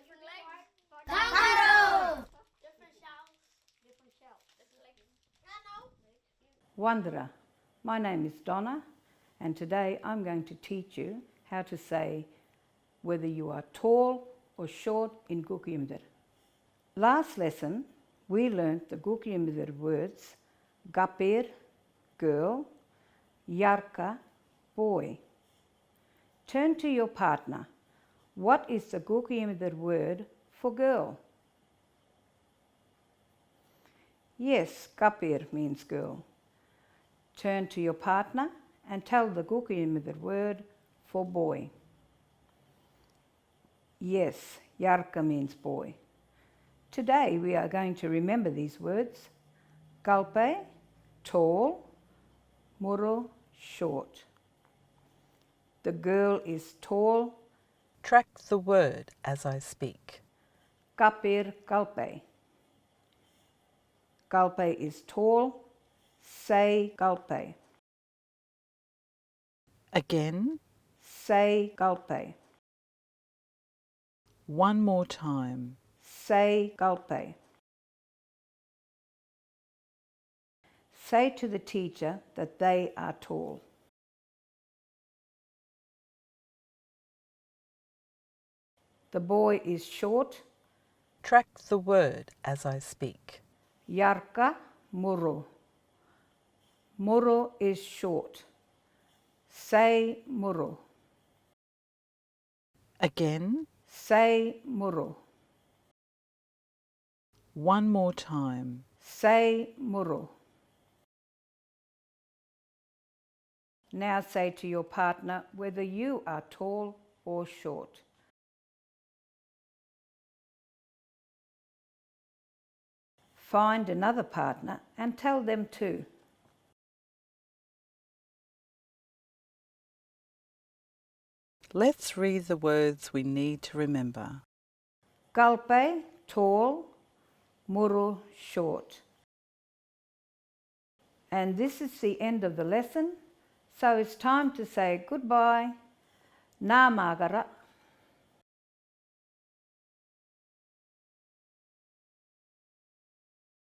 Different legs. Kangaroo. Different shells. Different shells. Different legs. Wanderer, my name is Dona, and today I'm going to teach you how to say whether you are tall or short in Guugu Yimithirr. Last lesson we learnt the Guugu Yimithirr words Gabiirr, girl, Yarrga, boy. Turn to your partner. What is the Guugu Yimithirr word for girl? Yes, Gabiirr means girl. Turn to your partner and tell the Guugu Yimithirr word for boy. Yes, Yarrga means boy. Today we are going to remember these words: Galbay, tall, Murru, short. The girl is tall. Track the word as I speak. Gabiirr, Galbay. Galbay is tall. Say Galbay. Again, Say Galbay. one more time. Say Galbay. Say to the teacher that they are tall. The boy is short. Track the word as I speak. Yarrga, Murru. Murru is short. Say Murru. Again, Say Murru. one more time. Say Murru. Now say to your partner whether you are tall or short. Find another partner and tell them too. Let's read the words we need to remember. Galbay, tall, Murru, short. And this is the end of the lesson, so it's time to say goodbye. Nā magara.